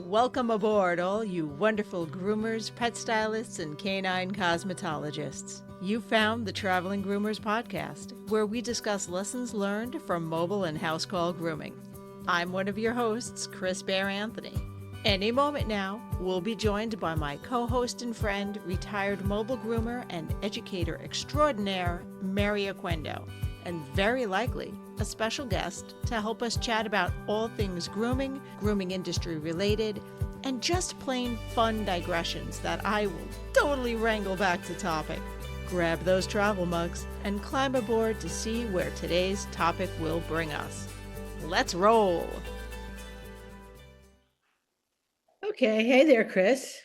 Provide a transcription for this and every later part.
Welcome aboard, all you wonderful groomers, pet stylists, and canine cosmetologists. You found the Traveling Groomers Podcast, where we discuss lessons learned from mobile and house call grooming. I'm one of your hosts, Chris Bear Anthony. Any moment now, we'll be joined by my co-host and friend, retired mobile groomer and educator extraordinaire, Mary Oquendo, and very likely a special guest to help us chat about all things grooming, grooming industry related, and just plain fun digressions that I will totally wrangle back to topic. Grab those travel mugs and climb aboard to see where today's topic will bring us. Let's roll! Okay, hey there, Chris.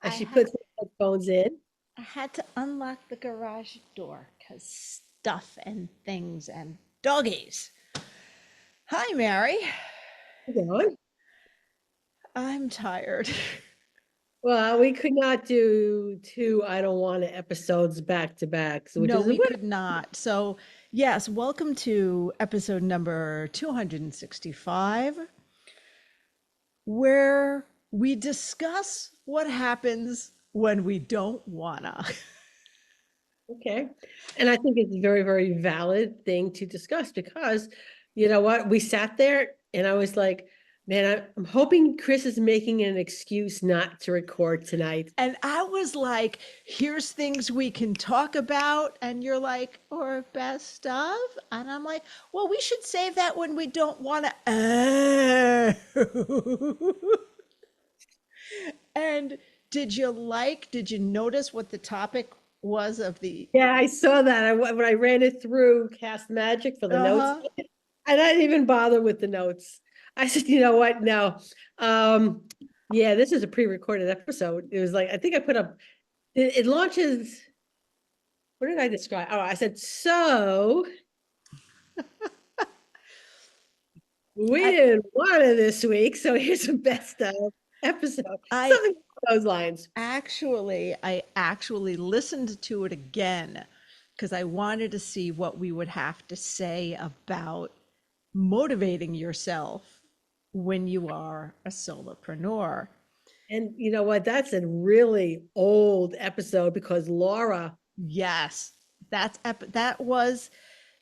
As she puts her headphones in. I had to unlock the garage door because stuff and things and doggies. Hi, Mary. How's it going? I'm tired. Well, we could not do two I Don't Want to episodes back to back. So No, we could not. So, yes, welcome to episode number 265, where we discuss what happens when we don't wanna. Okay. And I think it's a very, very valid thing to discuss because you know what? We sat there and I was like, man, I'm hoping Chris is making an excuse not to record tonight. And I was like, here's things we can talk about. And you're like, or best of? And I'm like, well, we should save that when we don't want to. And did you notice what the topic was of the? Yeah, I saw that. When I ran it through Cast Magic for the notes, and I didn't even bother with the notes. I said, you know what? No. Yeah, this is a pre-recorded episode. It was like, I think I put up, it launches. What did I describe? Oh, I said, so we didn't want it this week. So here's a best of episode. Something along those lines. I actually listened to it again because I wanted to see what we would have to say about motivating yourself when you are a solopreneur. And you know what? That's a really old episode because Laura. Yes, that was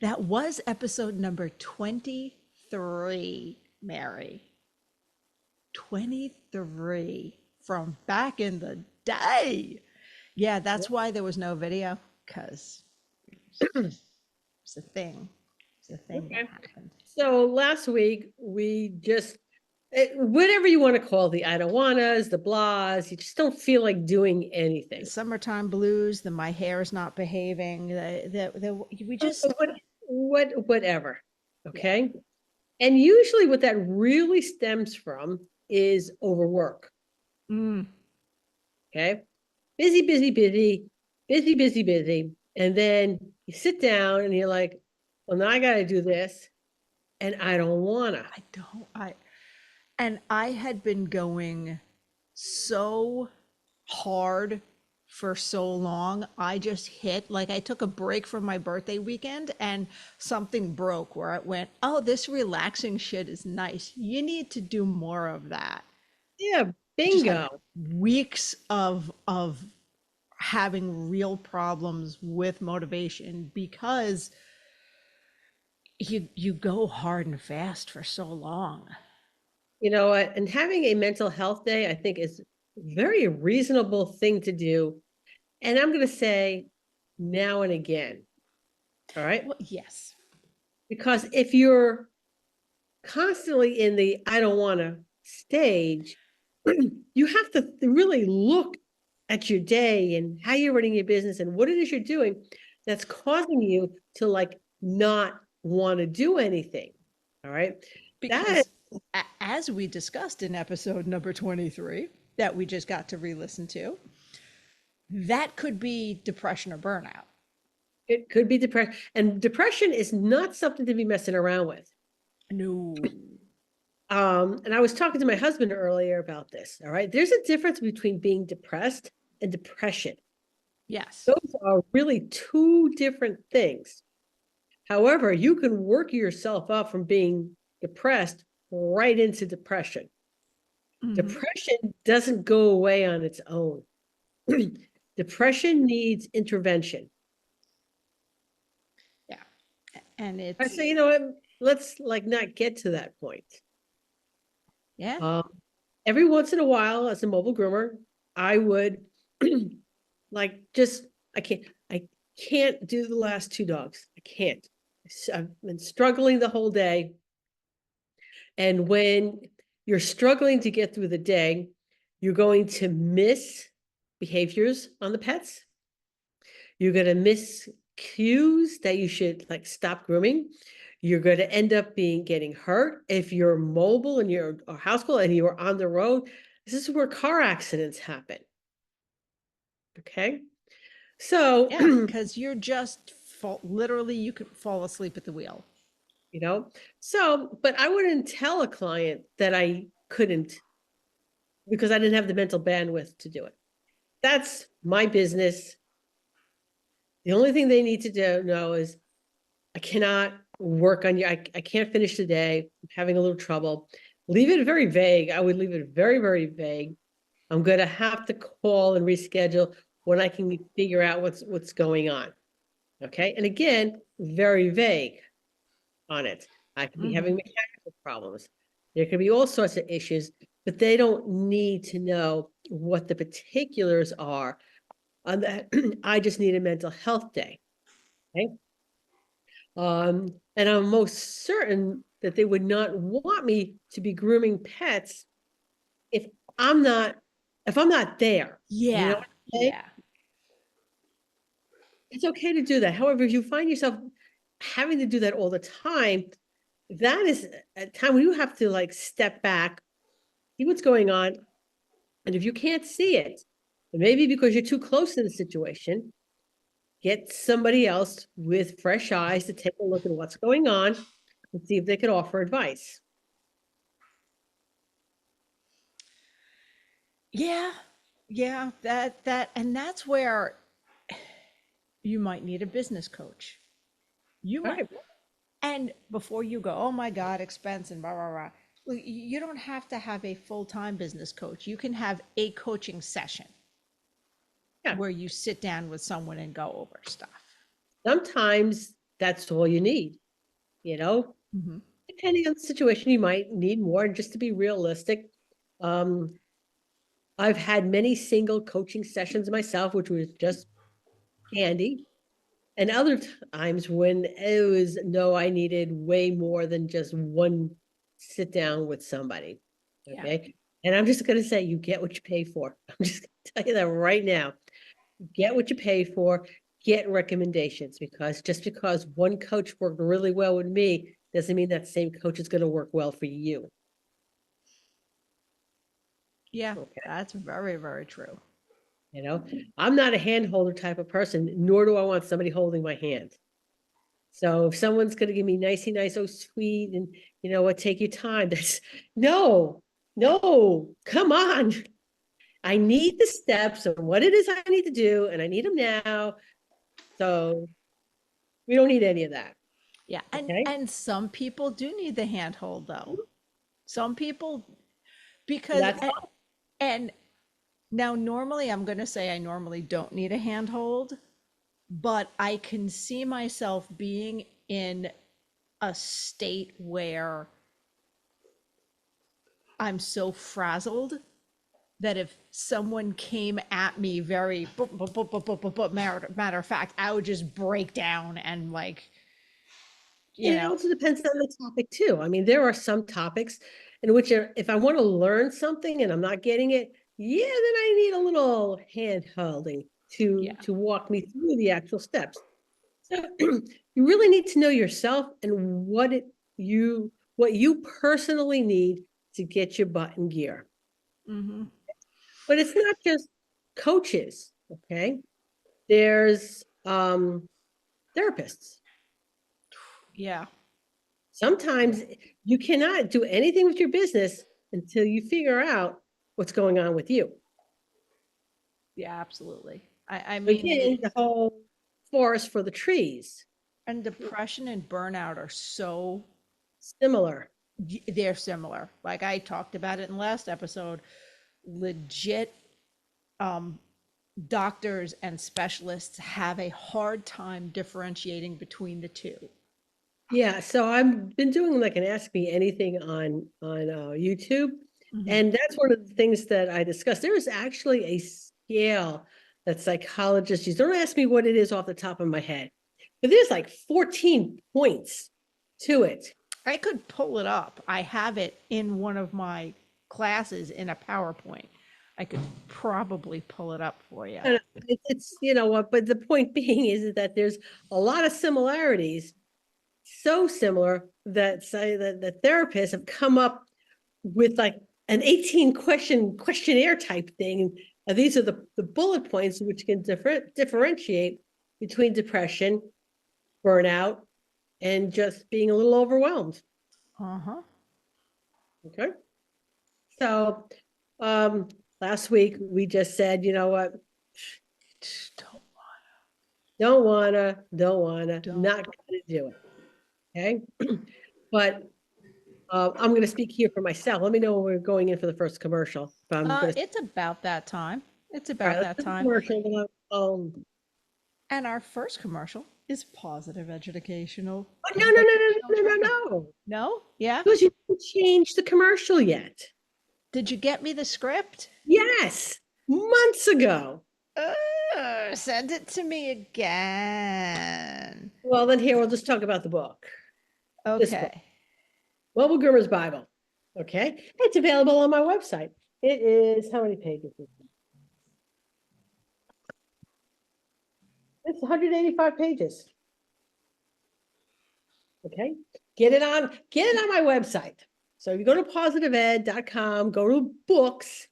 episode number 23, Mary. 23 from back in the day. Yeah, that's why there was no video, because it's a thing. It's a thing that happened. So last week we just, whatever you want to call the I don't wannas, the blahs, you just don't feel like doing anything. The summertime blues, the my hair is not behaving, we just whatever. Okay. Yeah. And usually what that really stems from is overwork. Okay. Busy. And then you sit down and you're like, well, now I got to do this. And I don't wanna. And I had been going so hard for so long. I just I took a break from my birthday weekend and something broke where it went, oh, this relaxing shit is nice. You need to do more of that. Yeah, bingo. Weeks of having real problems with motivation because you go hard and fast for so long. You know what? And having a mental health day, I think, is a very reasonable thing to do. And I'm going to say now and again. All right? Well, yes. Because if you're constantly in the I don't want to stage, you have to really look at your day and how you're running your business and what it is you're doing that's causing you to like not want to do anything. All right. Because as we discussed in episode number 23 that we just got to re-listen to, that could be depression or burnout. It could be depression. And depression is not something to be messing around with. No. And I was talking to my husband earlier about this. All right. There's a difference between being depressed and depression. Yes. Those are really two different things. However, you can work yourself up from being depressed right into depression. Mhm. Depression doesn't go away on its own. Depression needs intervention. Yeah. And I it's, say, you know what? Let's like not get to that point. yeah. Every once in a while, as a mobile groomer, I would like just I can't do the last two dogs. I can't. I've been struggling the whole day. And when you're struggling to get through the day, you're going to miss behaviors on the pets. You're going to miss cues that you should like stop grooming. You're going to end up getting hurt if you're mobile and you're or housebound and you're on the road. This is where car accidents happen. Okay. So, Yeah, because you're just literally, you could fall asleep at the wheel. but I wouldn't tell a client that I couldn't because I didn't have the mental bandwidth to do it. That's my business. The only thing they need to know is I cannot work on you. I can't finish the day. I'm having a little trouble. Leave it very vague. I would leave it very, very vague. I'm going to have to call and reschedule when I can figure out what's going on. Okay. And again, very vague on it. I could be having mechanical problems. There could be all sorts of issues, but they don't need to know what the particulars are on that. I just need a mental health day. Okay. And I'm most certain that they would not want me to be grooming pets if I'm not there. You know Yeah. what I'm saying? Yeah. It's okay to do that. However, if you find yourself having to do that all the time, that is a time when you have to like step back, see what's going on. And if you can't see it, maybe because you're too close to the situation, get somebody else with fresh eyes to take a look at what's going on and see if they could offer advice. Yeah. Yeah. And that's where you might need a business coach. You All might, right. and before you go, oh my God, expense and blah, blah, blah. Look, you don't have to have a full-time business coach. You can have a coaching session Yeah. where you sit down with someone and go over stuff. Sometimes that's all you need, you know, Mm-hmm. depending on the situation, you might need more. And just to be realistic, um, I've had many single coaching sessions myself, which was just handy. And other times when it was, no, I needed way more than just one sit down with somebody. Yeah. Okay. And I'm just going to say, you get what you pay for. I'm just going to tell you that right now. Get what you pay for, get recommendations, because just because one coach worked really well with me doesn't mean that same coach is going to work well for you. Yeah. Okay. That's very, very true. You know, I'm not a hand holder type of person, nor do I want somebody holding my hand. So if someone's going to give me nicey nice, oh sweet, and you know what, take your time. That's no, come on. I need the steps of what it is I need to do, and I need them now. So we don't need any of that. Yeah. Okay. And some people do need the handhold though. Some people, because That's and now normally I'm going to say I normally don't need a handhold, but I can see myself being in a state where I'm so frazzled that if someone came at me very matter of fact, I would just break down and like, it also depends on the topic too. I mean, there are some topics in which if I want to learn something and I'm not getting it, yeah, then I need a little hand holding yeah. to walk me through the actual steps. So you really need to know yourself and what you personally need to get your butt in gear. Mm-hmm. But it's not just coaches, okay? There's therapists. Yeah. Sometimes you cannot do anything with your business until you figure out what's going on with you. Yeah, absolutely. I mean, Again, the whole forest for the trees, and depression and burnout are so similar. They're similar. Like I talked about it in last episode, legit um, doctors and specialists have a hard time differentiating between the two. Yeah, so I've been doing like an Ask Me Anything on YouTube, Mhm. and that's one of the things that I discussed. There is actually a scale that psychologists use. Don't ask me what it is off the top of my head, but there's like 14 points to it. I could pull it up. I have it in one of my classes in a PowerPoint. I could probably pull it up for you. And it's you know what, but the point being is that there's a lot of similarities, so similar that say that the therapists have come up with like an 18 questionnaire type thing. And these are the bullet points which can differentiate between depression, burnout, and just being a little overwhelmed. Uh-huh. Okay. So last week we just said, you know what? Don't wanna, Don't. not gonna do it. Okay. But I'm gonna speak here for myself. Let me know when we're going in for the first commercial. But I'm gonna It's about that time. It's all right, about let's that do the time. commercial. Then And our first commercial is positive educational. no, no, no, no, no, no, no, no. No? Yeah? Because you didn't change the commercial yet. Did you get me the script? Yes, months ago. Send it to me again. Well, then here we'll just talk about the book. This book, Okay. Mobile Groomers Bible. Okay, it's available on my website. It is how many pages? It's 185 pages. Okay, get it on my website. So you go to positiveed.com, go to books,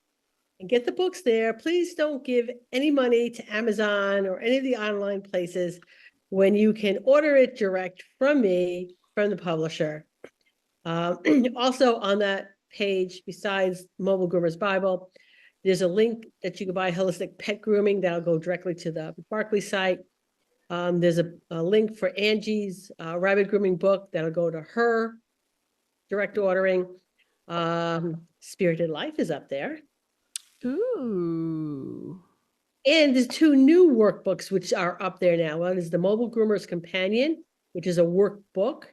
and get the books there. Please don't give any money to Amazon or any of the online places when you can order it direct from me, from the publisher. Also on that page, besides Mobile Groomers Bible, there's a link that you can buy holistic pet grooming that'll go directly to the Barkley site. There's a link for Angie's rabbit grooming book that'll go to her direct ordering. Spirited Life is up there. Ooh. And there's 2 new workbooks which are up there now. One is the Mobile Groomer's Companion, which is a workbook,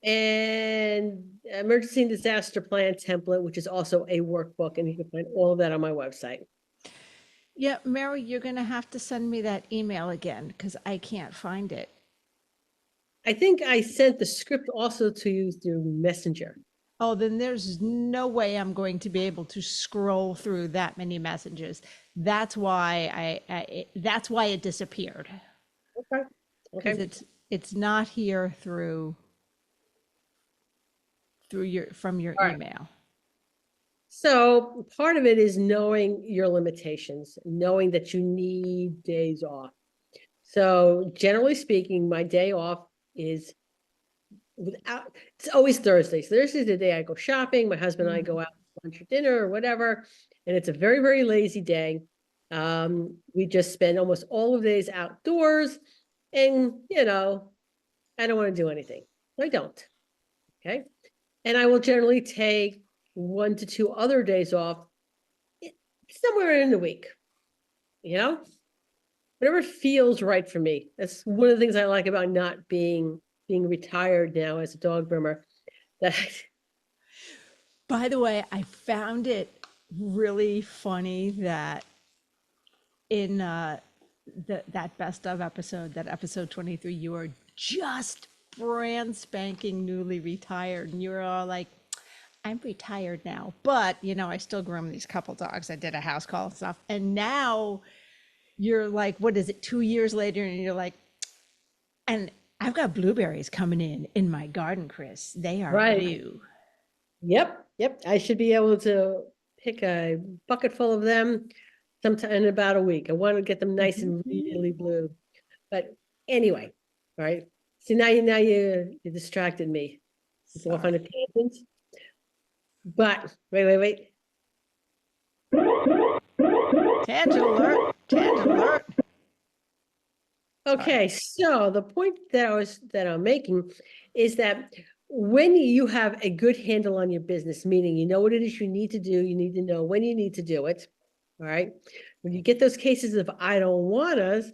and Emergency and Disaster Plan Template, which is also a workbook, and you can find all of that on my website. Yeah, Mary, you're going to have to send me that email again because I can't find it. I think I sent the script also to you through Messenger. Oh, then there's no way I'm going to be able to scroll through that many messages. That's why that's why it disappeared. Okay. Because it's not here through your from your All right. email. So part of it is knowing your limitations, knowing that you need days off. So generally speaking, my day off is it's always Thursdays. Thursday's the day I go shopping. My husband and I go out to lunch or dinner or whatever, and it's a very, very lazy day. We just spend almost all of the days outdoors, and I don't want to do anything. I don't. Okay. And I will generally take 1 to 2 other days off somewhere in the week, whatever feels right for me. That's one of the things I like about not being retired now as a dog groomer. By the way, I found it really funny that in that best of episode, that episode 23, you are just brand spanking newly retired, and you were all like, I'm retired now, but I still groom these couple dogs. I did a house call and stuff, and now you're like, what is it, 2 years later, and you're like, and I've got blueberries coming in my garden, Chris. They are Right. blue. Yep. I should be able to pick a bucket full of them sometime in about a week. I want to get them nice and really blue. But anyway, all right. So now you distracted me. It's off on a tangent. But wait. Tangent alert. Okay, so the point that I'm making is that when you have a good handle on your business, meaning you know what it is you need to do, you need to know when you need to do it. All right. When you get those cases of I don't want us,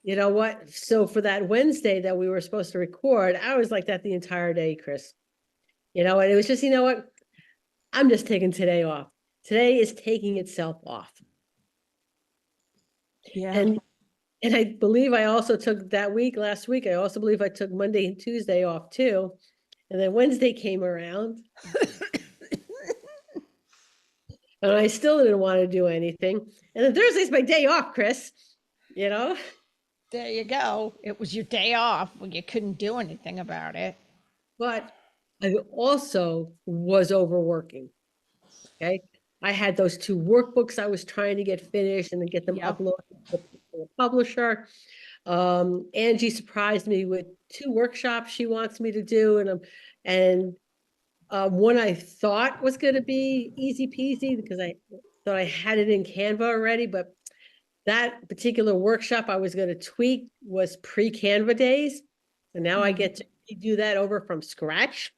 you know what? So for that Wednesday that we were supposed to record, I was like that the entire day, Chris. You know, and it was just, you know what? I'm just taking today off. Today is taking itself off. Yeah. And I believe I also took that week, last week, I also believe I took Monday and Tuesday off too. And then Wednesday came around. And I still didn't want to do anything. And then Thursday's my day off, Chris. You know? There you go. It was your day off when you couldn't do anything about it. But I also was overworking. Okay. I had those 2 workbooks I was trying to get finished and then get them Yep. uploaded to the publisher. Angie surprised me with 2 workshops she wants me to do. And one I thought was going to be easy peasy because I thought I had it in Canva already, but that particular workshop I was going to tweak was pre-Canva days. And now I get to do that over from scratch.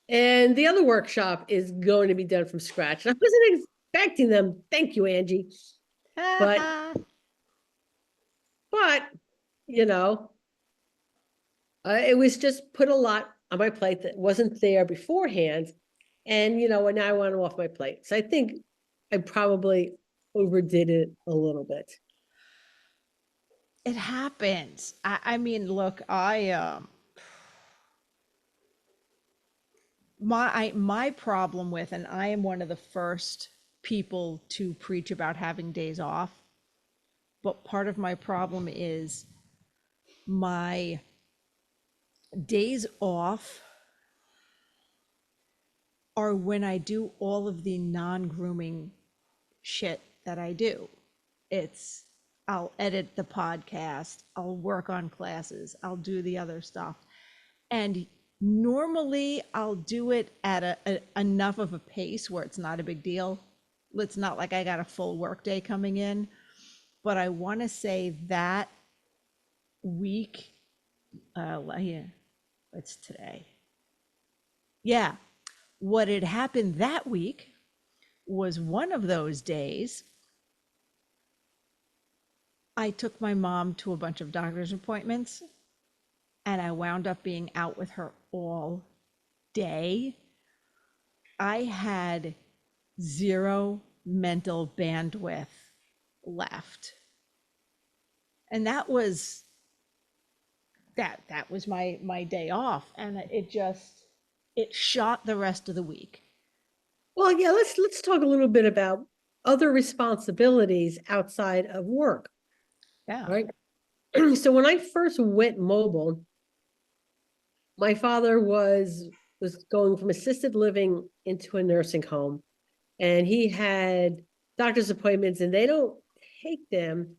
And the other workshop is going to be done from scratch. And I wasn't expecting them. Thank you, Angie. But, you know, it was just put a lot on my plate that wasn't there beforehand. And, you know, and now I want to off my plate. So I think I probably overdid it a little bit. It happens. I mean, look, my problem with, and I am one of the first people to preach about having days off, but part of my problem is my days off are when I do all of the non-grooming shit that I do. I'll edit the podcast, I'll work on classes, I'll do the other stuff. And normally I'll do it at enough of a pace where it's not a big deal. It's not like I got a full work day coming in, but I want to say that week, yeah, it's today. Yeah, what had happened that week was one of those days I took my mom to a bunch of doctor's appointments and I wound up being out with her all day. I had zero mental bandwidth left. And that was my day off, and it shot the rest of the week. Well, yeah, let's talk a little bit about other responsibilities outside of work. Yeah. Right. So when I first went mobile, my father was going from assisted living into a nursing home, and he had doctor's appointments, and they don't take them.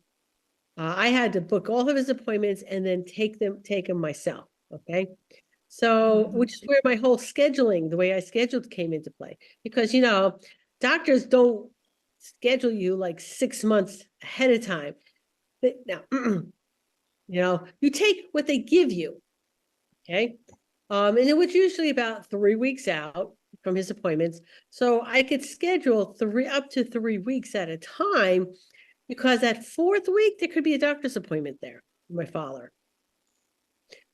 I had to book all of his appointments and then take them myself. Okay. So, which is where my whole scheduling, the way I scheduled, came into play, because, you know, doctors don't schedule you like 6 months ahead of time. Now, you know, you take what they give you. Okay. And it was usually about 3 weeks out from his appointments. So I could schedule up to 3 weeks at a time, because that 4th week, there could be a doctor's appointment there with my father.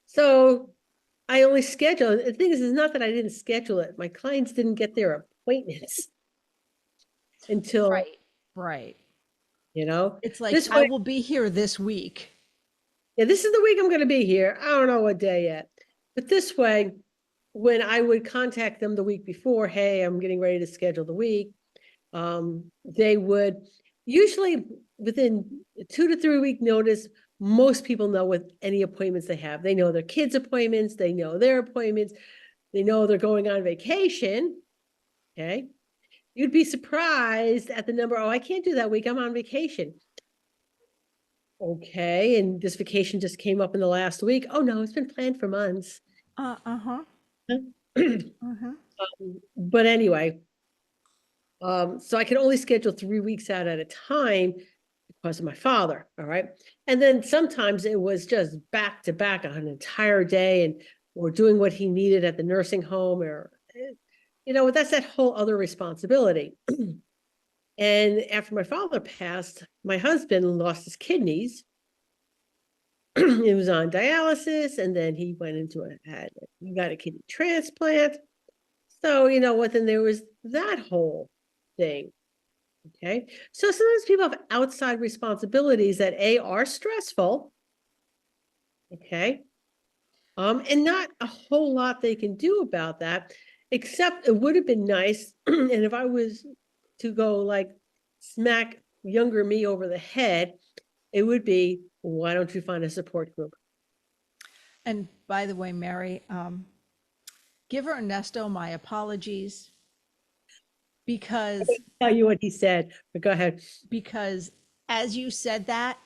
So I only schedule. The thing is not that I didn't schedule it. My clients didn't get their appointments until, Right. you know, It's like, this I way. will be here this week. Yeah, this is the week I'm going to be here. I don't know what day yet. But this way, when I would contact them the week before, hey, I'm getting ready to schedule the week, they would usually, within 2 to 3 week notice, most people know what any appointments they have. They know their kids' appointments, they know their appointments, they know they're going on vacation. Okay. You'd be surprised at the number. Oh, I can't do that week. I'm on vacation. Okay. And this vacation just came up in the last week. Oh no, it's been planned for months. But anyway, so I can only schedule 3 weeks out at a time, because of my father. All right. And then sometimes it was just back to back an entire day and or doing what he needed at the nursing home or, that's that whole other responsibility. And after my father passed, my husband lost his kidneys. He was on dialysis and then he went into he got a kidney transplant. So, then there was that whole thing. Okay. So sometimes people have outside responsibilities that are stressful. Okay. And not a whole lot they can do about that, except it would have been nice. And if I was to go like smack younger me over the head, it would be, why don't you find a support group? And by the way, Mary, give Ernesto my apologies because Tell you what he said, but go ahead. because as you said that,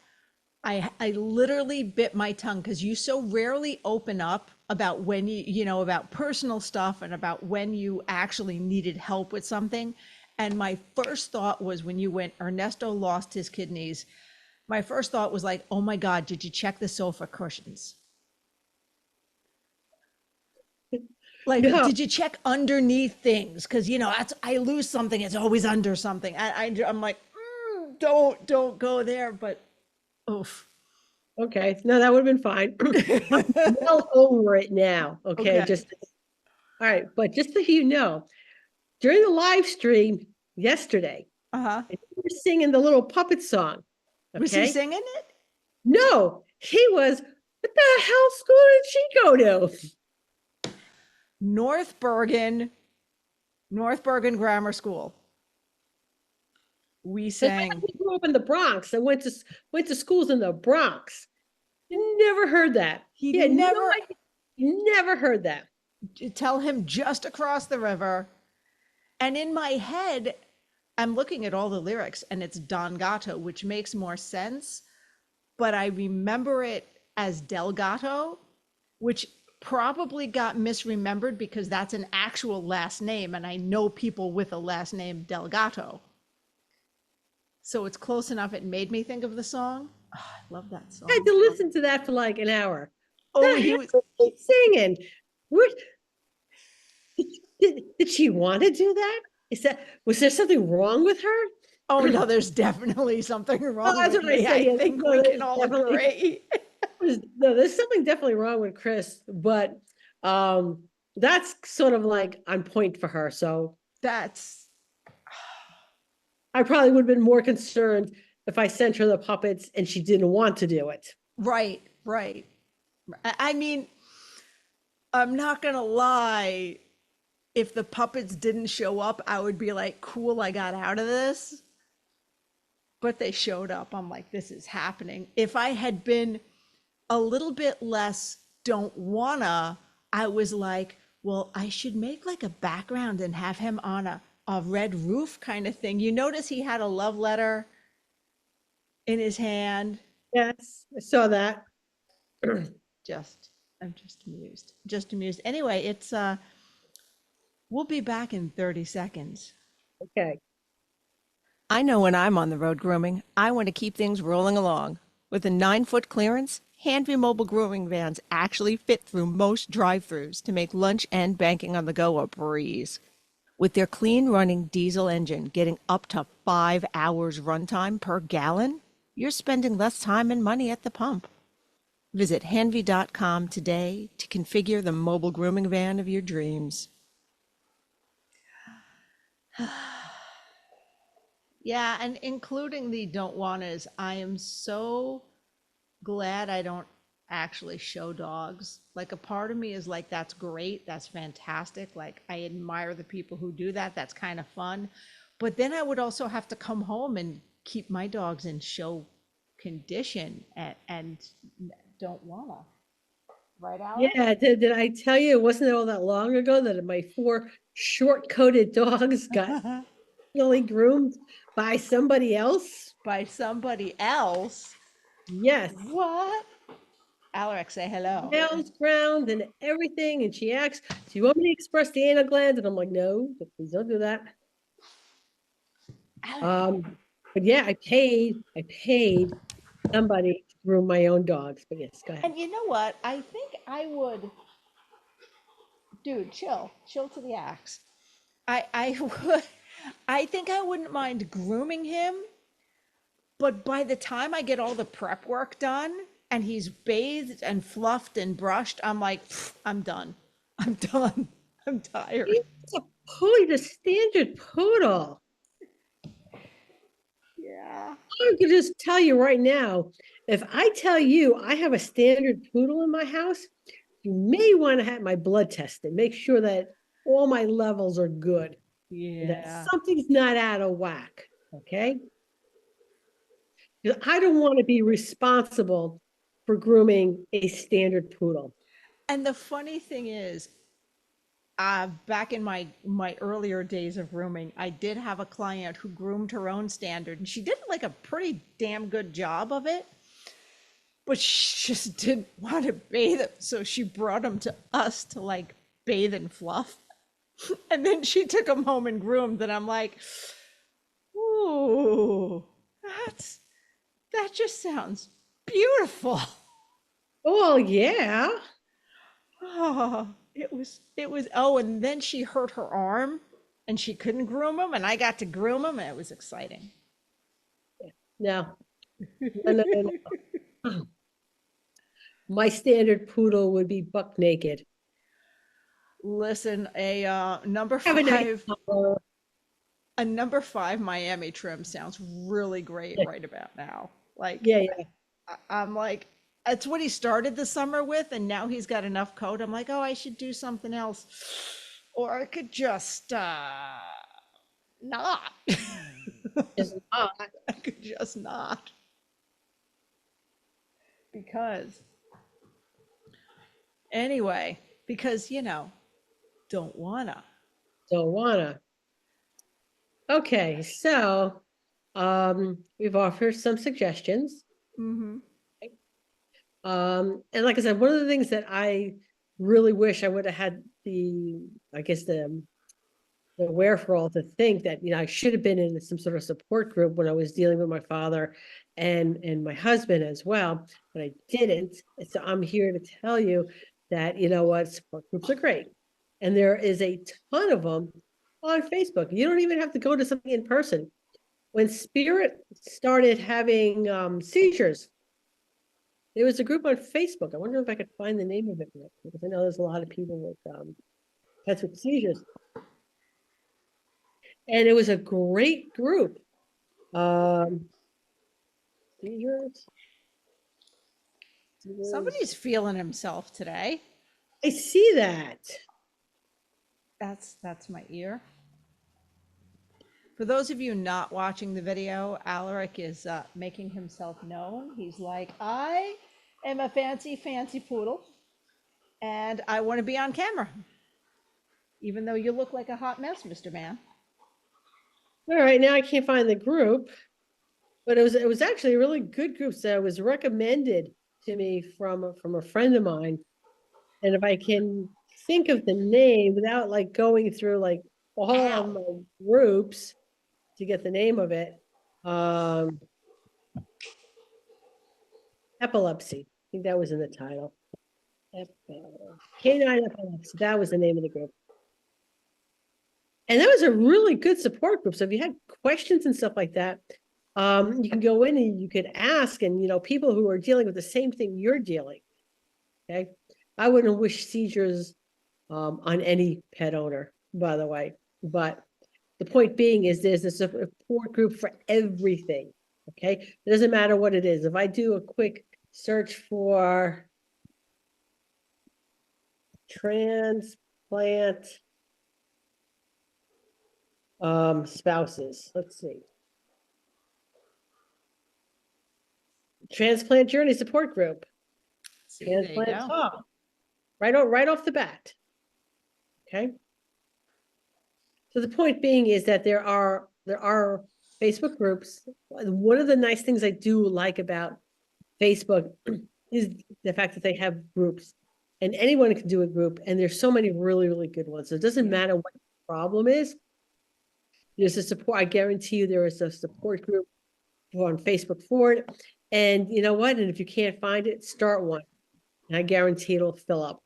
I literally bit my tongue because you so rarely open up about when about personal stuff and about when you actually needed help with something. And my first thought was when you went, Ernesto lost his kidneys. My first thought was like, oh my God, did you check the sofa cushions? Like, No. did you check underneath things? Because I lose something, it's always under something. I'm like, don't go there. But oof. Okay. No, that would have been fine. I'm well over it now. Okay. Okay. All right. But just so you know, during the live stream yesterday, Uh-huh. we were singing the little puppet song. Okay. Was he singing it? No, he was, what the hell school did she go to? North Bergen Grammar School. We sang. I grew up in the Bronx. I went to schools in the Bronx. Never heard that. He Yeah, never heard that. Tell him just across the river. And in my head, I'm looking at all the lyrics and it's Don Gato, which makes more sense. But I remember it as Del Gato, which probably got misremembered because that's an actual last name. And I know people with a last name Del Gato. So it's close enough. It made me think of the song. Oh, I love that song. I had to listen to that for like an hour. Oh, he was singing. What? Did she want to do that? Was there something wrong with her? Oh no, there's definitely something wrong that's with what I me. say, I think we can all agree. No, there's something definitely wrong with Chris, but that's sort of like on point for her. So I probably would have been more concerned if I sent her the puppets and she didn't want to do it. Right. I mean, I'm not gonna lie. If the puppets didn't show up, I would be like, cool, I got out of this. But they showed up. I'm like, this is happening. If I had been a little bit less don't wanna, I was like, well, I should make like a background and have him on a red roof kind of thing. You notice he had a love letter in his hand. Yes, I saw that. I'm just amused. Anyway, it's we'll be back in 30 seconds. Okay. I know when I'm on the road grooming, I want to keep things rolling along. With a 9-foot clearance, Handview mobile grooming vans actually fit through most drive-thrus to make lunch and banking on the go a breeze. With their clean running diesel engine getting up to 5 hours runtime per gallon, you're spending less time and money at the pump. Visit Handview.com today to configure the mobile grooming van of your dreams. Yeah, and including the don't wannas, I am so glad I don't actually show dogs. Like a part of me is like, that's great, that's fantastic. Like I admire the people who do that. That's kind of fun. But then I would also have to come home and keep my dogs in show condition and don't wanna. Right, Alex? Yeah, did I tell you it wasn't all that long ago that my 4 short-coated dogs got really groomed by somebody else? By somebody else? Yes. What? Alex, say hello. Nails ground and everything, and she asks, "Do you want me to express the anal gland?" And I'm like, "No, please don't do that." Alex. But yeah, I paid somebody to groom my own dogs. But yes, go ahead. And you know what? I think I would, dude, chill to the axe. I would, I think I wouldn't mind grooming him, but by the time I get all the prep work done and he's bathed and fluffed and brushed, I'm like, I'm done. I'm done. I'm tired. It's a poodle, the standard poodle. Yeah. I can just tell you right now, if I tell you I have a standard poodle in my house, you may want to have my blood tested. Make sure that all my levels are good. And that Yeah. something's not out of whack. Okay. I don't want to be responsible for grooming a standard poodle. And the funny thing is, back in my earlier days of grooming, I did have a client who groomed her own standard, and she did like a pretty damn good job of it. But she just didn't want to bathe him, so she brought him to us to like bathe and fluff, and then she took him home and groomed. And I'm like, ooh, that just sounds beautiful. Oh, yeah. Oh, it was. Oh, and then she hurt her arm and she couldn't groom him, and I got to groom him, and it was exciting. No, no. My standard poodle would be buck naked. Listen, a number Have a nice five, a number five Miami trim sounds really great right about now. Like, Yeah, yeah. I'm like, that's what he started the summer with, and now he's got enough coat. I'm like, oh, I should do something else, or I could just not. Just not. I could just not, because anyway, because don't wanna. Don't wanna. Okay, so we've offered some suggestions. Mm-hmm. And like I said, one of the things that I really wish I would have had I guess the wherewithal to think that, I should have been in some sort of support group when I was dealing with my father and my husband as well, but I didn't. And so I'm here to tell you that, what, support groups are great. And there is a ton of them on Facebook. You don't even have to go to something in person. When Spirit started having seizures, there was a group on Facebook. I wonder if I could find the name of it, because I know there's a lot of people with pets with seizures. And it was a great group. Seizures. Somebody's feeling himself today. I see that. That's my ear. For those of you not watching the video, Alaric is making himself known. He's like, I am a fancy poodle, and I want to be on camera, even though you look like a hot mess, Mr. Man. All right, now I can't find the group, but it was actually a really good group. So it was recommended to me from a friend of mine. And if I can think of the name without like going through like all of my groups to get the name of it, epilepsy. I think that was in the title. Canine epilepsy. That was the name of the group. And that was a really good support group. So if you had questions and stuff like that, you can go in and you could ask, and people who are dealing with the same thing you're dealing. Okay, I wouldn't wish seizures on any pet owner, by the way. But the point being is there's a support group for everything. Okay, it doesn't matter what it is. If I do a quick search for transplant spouses, let's see. Transplant journey support group. See, there you Transplant go. talk. Right off the bat. Okay. So the point being is that there are Facebook groups. One of the nice things I do like about Facebook is the fact that they have groups, and anyone can do a group, and there's so many really, really good ones. So it doesn't matter what the problem is. There's a support. I guarantee you there is a support group on Facebook for it. And you know what? And if you can't find it, start one. And I guarantee it'll fill up.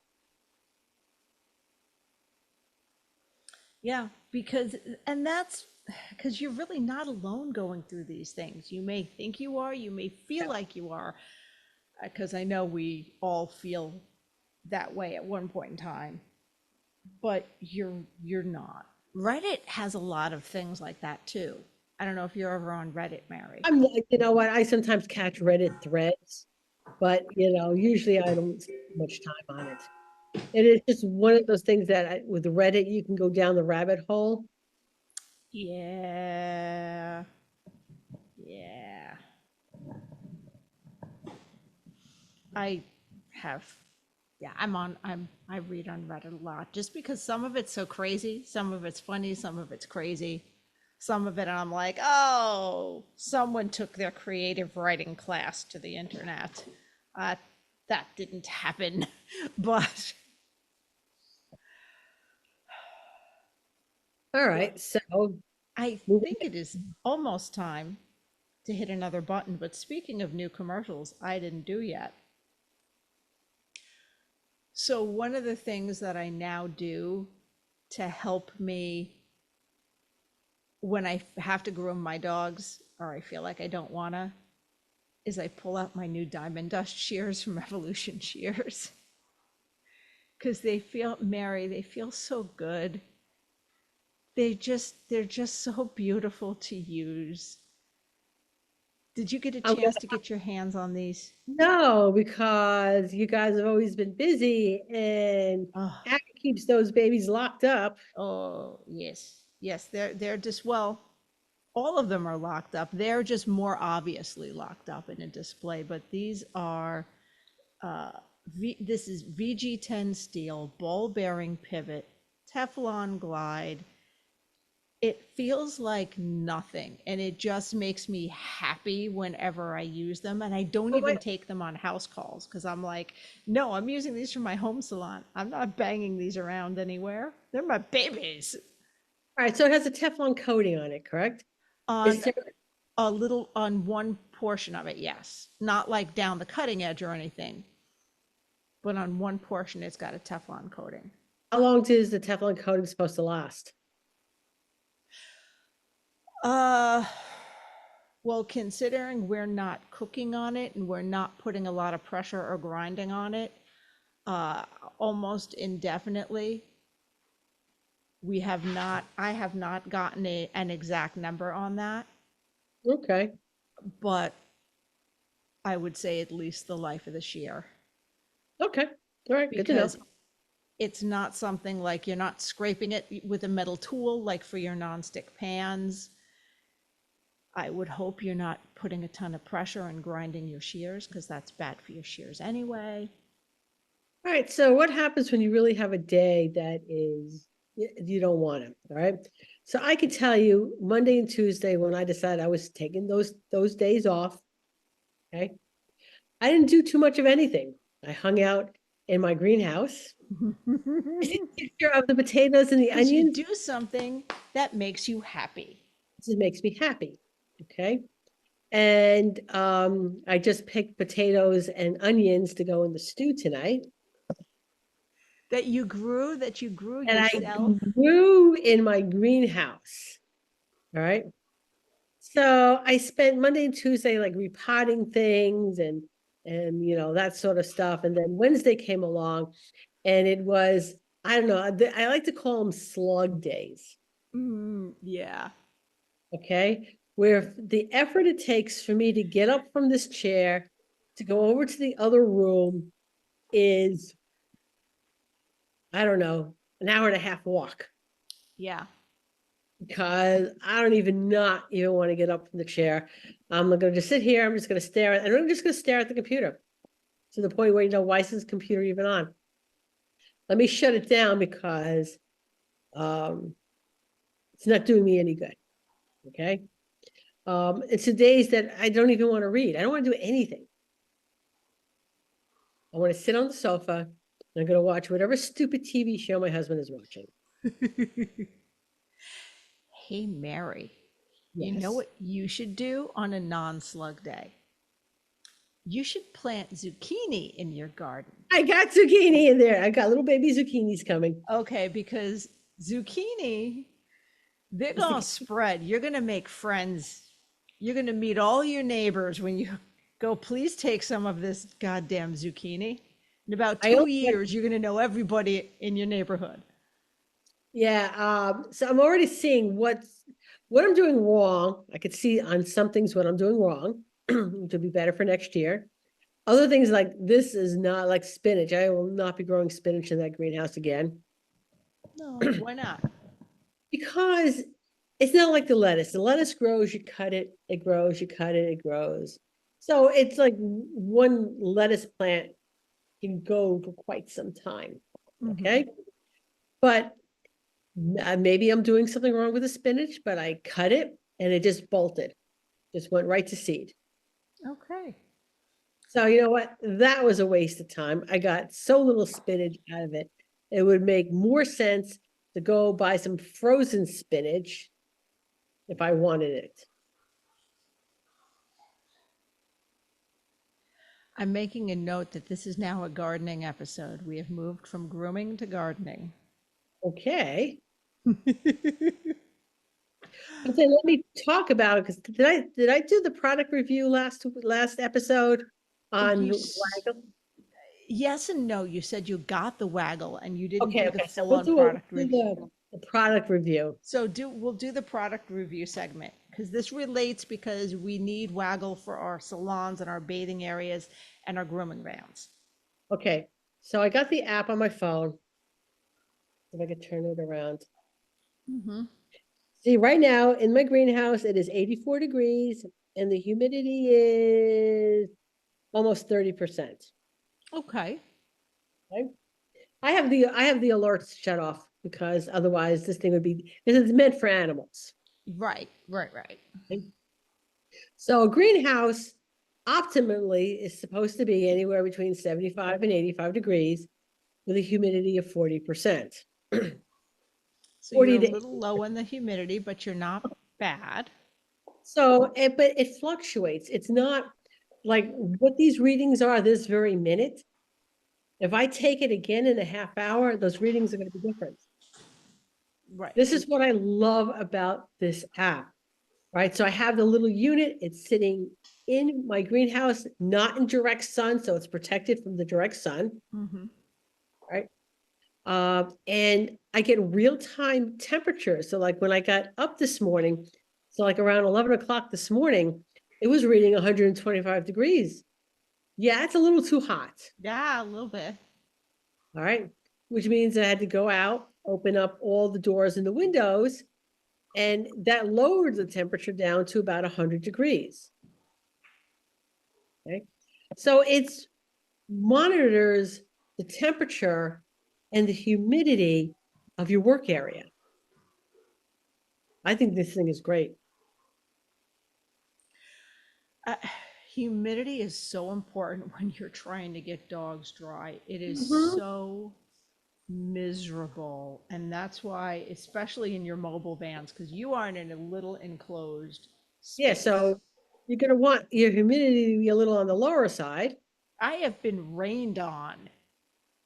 Yeah, because, and that's because you're really not alone going through these things. You may think you are, you may feel Yeah. like you are, because I know we all feel that way at one point in time, but you're not. Reddit has a lot of things like that too. I don't know if you're ever on Reddit, Mary. I'm like, you know what? I sometimes catch Reddit threads, but usually I don't spend much time on it. It is just one of those things that with Reddit, you can go down the rabbit hole. Yeah. Yeah. I have, yeah, I read on Reddit a lot just because some of it's so crazy, some of it's funny, some of it's crazy. Some of it I'm like, oh, someone took their creative writing class to the internet. Uh, that didn't happen, but All well, right, so I moving. think it is almost time to hit another button. But speaking of new commercials, I didn't do yet. So one of the things that I now do to help me when I have to groom my dogs or I feel like I don't wanna is I pull out my new Diamond Dust shears from Evolution Shears. Because they feel, Mary, they feel so good. They're just so beautiful to use. Did you get a I'm chance gonna to get your hands on these? no, because you guys have always been busy and Oh, Abby keeps those babies locked up. oh yes. Yes, they're just, well, all of them are locked up. They're just more obviously locked up in a display, but these are uh, this is VG10 steel, ball bearing pivot, Teflon glide. It feels like nothing, and it just makes me happy whenever I use them. And I don't Oh, even wait. take them on house calls because I'm like, no, I'm using these for my home salon. I'm not banging these around anywhere. They're my babies. All right, so it has a Teflon coating on it, correct? Is On there a little, on one portion of it, yes. Not like down the cutting edge or anything, but on one portion, it's got a Teflon coating. how long is the Teflon coating supposed to last? Uh, well, considering we're not cooking on it and we're not putting a lot of pressure or grinding on it, uh, almost indefinitely. I have not gotten an exact number on that, Okay. but I would say at least the life of the shear Okay. All right, good to know. because it's not something like you're not scraping it with a metal tool like for your nonstick pans. I would hope you're not putting a ton of pressure and grinding your shears because that's bad for your shears anyway. All right, so what happens when you really have a day that is you don't want it? All right. So I could tell you Monday and Tuesday when I decided I was taking those days off. Okay. I didn't do too much of anything. I hung out in my greenhouse. I see a picture of the potatoes and the Because you onions. do something that makes you happy. This makes me happy. Okay. And I just picked potatoes and onions to go in the stew tonight. That you grew And I yourself. grew in my greenhouse. All right. So I spent Monday and Tuesday like repotting things and that sort of stuff. And then Wednesday came along and it was, I don't know, I like to call them slug days. Yeah. Okay. Where the effort it takes for me to get up from this chair to go over to the other room is, I don't know, an hour and a half walk. Yeah. Because I don't not even want to get up from the chair. I'm gonna just sit here. I'm just gonna stare at, and I'm just gonna stare at the computer to the point where why is this computer even on? Let me shut it down because it's not doing me any good. Okay. It's the days that I don't even want to read. I don't want to do anything. I want to sit on the sofa. And I'm gonna watch whatever stupid TV show my husband is watching. Hey, Mary. You know Yes. what you should do on a non-slug day? You should plant zucchini in your garden. I got zucchini in there. I got little baby zucchinis coming. Okay, because zucchini, they're It's going the to spread. You're going to make friends. You're going to meet all your neighbors when you go, please take some of this goddamn zucchini. In about I two only get, years, you're going to know everybody in your neighborhood. yeah. So I'm already seeing what I'm doing wrong. I could see on some things what I'm doing wrong, which will be better for next year. Other things like this is not like spinach. I will not be growing spinach in that greenhouse again No, why not? because it's not like the lettuce. The lettuce grows, you cut it, it grows, you cut it, it grows. So it's like one lettuce plant can go for quite some time. Mhm. Okay. But maybe I'm doing something wrong with the spinach, but I cut it and it just bolted, just went right to seed. Okay. So you know what? That was a waste of time. I got so little spinach out of it. It would make more sense to go buy some frozen spinach if I wanted it. I'm making a note that this is now a gardening episode. We have moved from grooming to gardening. Okay. But then let me talk about it because did I do the product review last episode on You, yes and no. You said you got the waggle and you didn't do the okay, so we'll full-on do product do review. the product review. So we'll do the product review segment because this relates because we need waggle for our salons and our bathing areas and our grooming vans. Okay, so I got the app on my phone. If I could turn it around. Mm-hmm. See, right now in my greenhouse, it is 84 degrees and the humidity is almost 30%. Okay. Okay. I have the alerts shut off because otherwise this thing would be, this is meant for animals. Right, right, right. Okay. So a greenhouse optimally is supposed to be anywhere between 75 and 85 degrees with a humidity of 40%. So 40 you're a to little low in the humidity, but you're not bad. so but it fluctuates. It's not like what these readings are this very minute. If I take it again in a half hour, those readings are going to be different. Right. This is what I love about this app, right? So I have the little unit, it's sitting in my greenhouse, not in direct sun, so it's protected from the direct sun, Mm-hmm. right? And I get real-time temperature. So like when I got up this morning, so like around 11 o'clock this morning, it was reading 125 degrees. Yeah, it's a little too hot. Yeah, a little bit. All right. Which means I had to go out, open up all the doors and the windows, and that lowered the temperature down to about 100 degrees. Okay. So it's monitors the temperature and the humidity of your work area. I think this thing is great. Uh, Humidity is so important when you're trying to get dogs dry. It is Mhm. so miserable. And that's why, especially in your mobile vans, because you aren't in a little enclosed Yeah, space. so you're going to want your humidity to be a little on the lower side. I have been rained on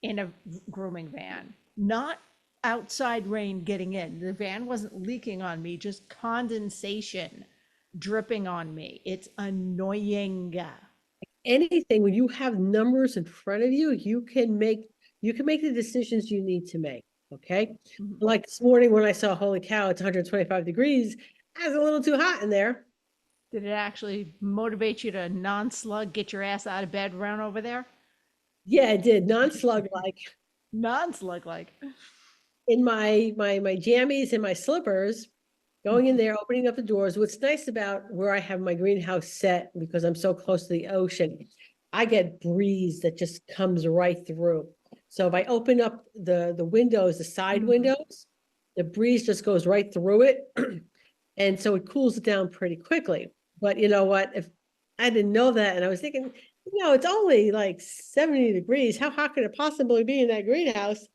in a grooming van, not outside rain getting in. The van wasn't leaking on me, just condensation dripping on me. It's annoying. Anything, when you have numbers in front of you, you can make the decisions you need to make. Okay. Mhm. Like this morning when I saw, holy cow, it's 125 degrees. I was a little too hot in there. Did it actually motivate you to non-slug, get your ass out of bed, run over there? Yeah, it did. Non-slug like Non-slug like. in my jammies and my slippers, going in there, opening up the doors. What's nice about where I have my greenhouse set, because I'm so close to the ocean, I get breeze that just comes right through. So if I open up the windows, the side Mhm. windows, the breeze just goes right through it. And so it cools it down pretty quickly. But you know what? If I didn't know that, and I was thinking, it's only like 70 degrees. How hot could it possibly be in that greenhouse?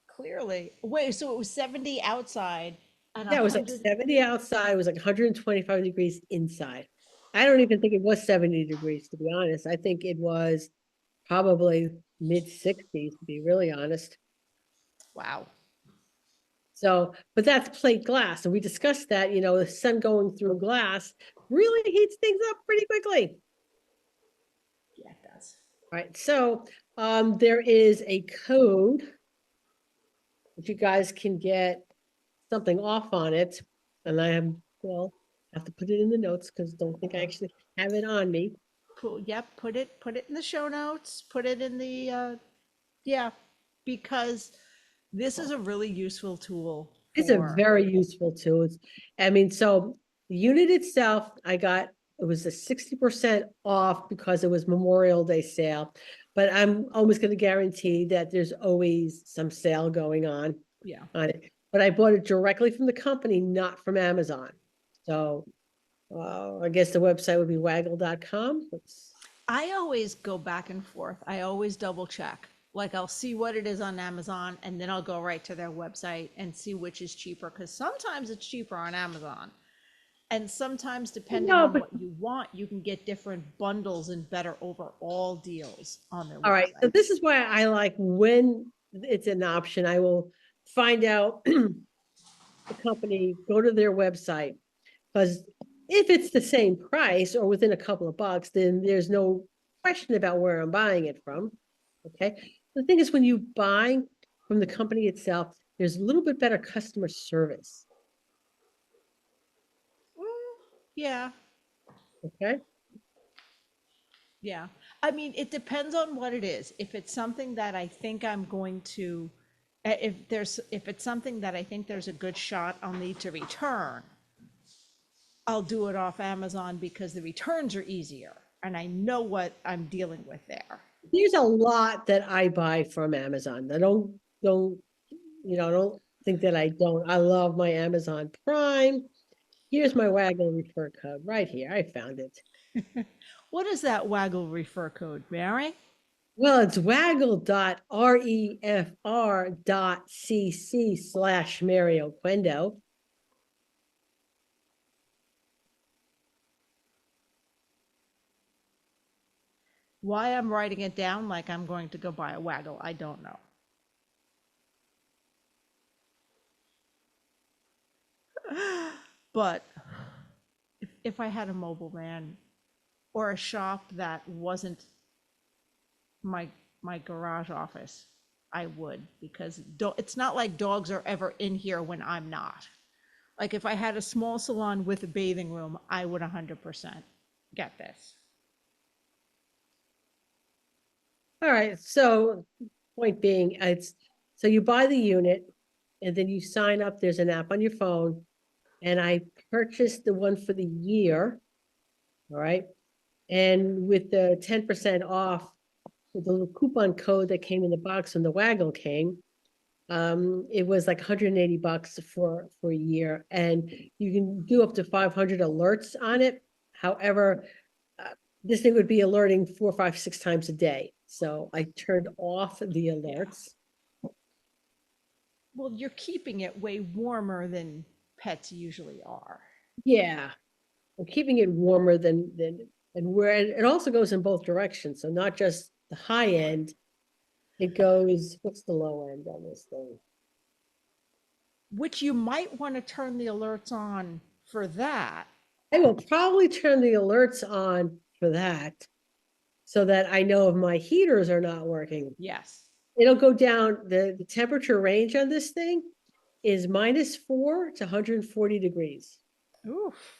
Clearly. Wait, so it was 70 outside And Yeah, it was like 100. 70 outside, it was like 125 degrees inside. I don't even think it was 70 degrees, to be honest. I think it was probably mid-60s, to be really honest. Wow. So, but that's plate glass, and we discussed that, the sun going through glass really heats things up pretty quickly. Yeah, it does. All right, so there is a code that you guys can get something off on it, and have to put it in the notes because don't think I actually have it on me. Yep, put it in the show notes, put it in the yeah, because this is a really useful tool It's a for, very useful tool. So the unit itself, it was a 60% off because it was Memorial Day sale. But I'm almost going to guarantee that there's always some sale going on yeah. it. But I bought it directly from the company, not from Amazon. So I guess the website would be waggle.com. I always go back and forth. I always double check. Like I'll see what it is on Amazon and then I'll go right to their website and see which is cheaper because sometimes it's cheaper on Amazon. And sometimes depending No, on but what you want, you can get different bundles and better overall deals on their all right. So website. this is why I like when it's an option, I will find out the company, go to their website. Because if it's the same price or within a couple of bucks, then there's no question about where I'm buying it from. Okay. The thing is, when you buy from the company itself, there's a little bit better customer service. Yeah, Okay. yeah. I mean, it depends on what it is. If it's something that I think I'm going to, if it's something that I think there's a good shot I'll need to return, I'll do it off Amazon because the returns are easier and I know what I'm dealing with there. There's a lot that I buy from Amazon. I don't think that I don't. I love my Amazon Prime. Here's my Waggle refer code right here. I found it. What is that Waggle refer code, Mary? Well, it's waggle.refr.cc/Mary Oquendo. Why I'm writing it down like I'm going to go buy a Waggle, I don't know. But if I had a mobile van or a shop that wasn't my my garage office, I would because it's not like dogs are ever in here when I'm not. Like if I had a small salon with a bathing room, I would 100% get this. All right. So point being, so you buy the unit and then you sign up. There's an app on your phone. And I purchased the one for the year. All right. And with the 10% off, with the little coupon code that came in the box when the Waggle came, it was like $180 for a year. And you can do up to 500 alerts on it. However, this thing would be alerting 4, 5, 6 times a day. So I turned off the alerts. Well, you're keeping it way warmer than pets usually are. Yeah, I'm keeping it warmer and where it also goes in both directions. So not just the high end, it goes, what's the low end on this thing? Which you might want to turn the alerts on for that. I will probably turn the alerts on for that so that I know if my heaters are not working. Yes. It'll go down, the temperature range on this thing is -4 to 140 degrees. Oof.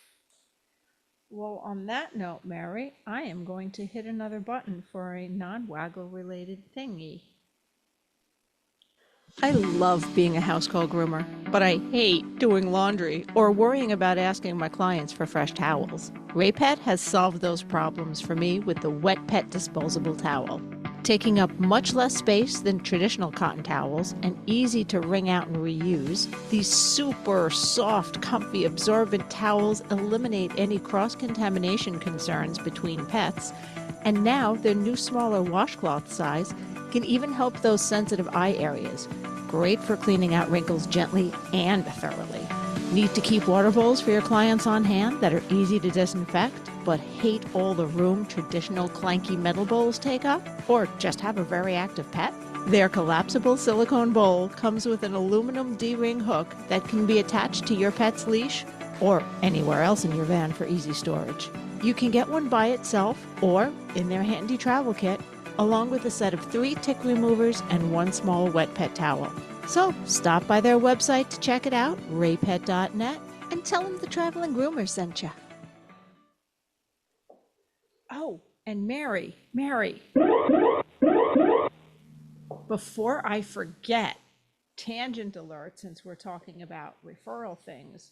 Well, on that note, Mary, I am going to hit another button for a non-waggle related thingy. I love being a house call groomer, but I hate doing laundry or worrying about asking my clients for fresh towels. Raypet has solved those problems for me with the Wet Pet disposable towel. Taking up much less space than traditional cotton towels and easy to wring out and reuse, these super soft, comfy, absorbent towels eliminate any cross-contamination concerns between pets, and now their new smaller washcloth size can even help those sensitive eye areas. Great for cleaning out wrinkles gently and thoroughly. Need to keep water bowls for your clients on hand that are easy to disinfect, but hate all the room traditional clanky metal bowls take up? Or just have a very active pet? Their collapsible silicone bowl comes with an aluminum D-ring hook that can be attached to your pet's leash or anywhere else in your van for easy storage. You can get one by itself or in their handy travel kit, along with a set of 3 tick removers and 1 small wet pet towel. So stop by their website to check it out, raypet.net, and tell them the Traveling Groomers sent you. Oh, and Mary, before I forget, tangent alert, since we're talking about referral things,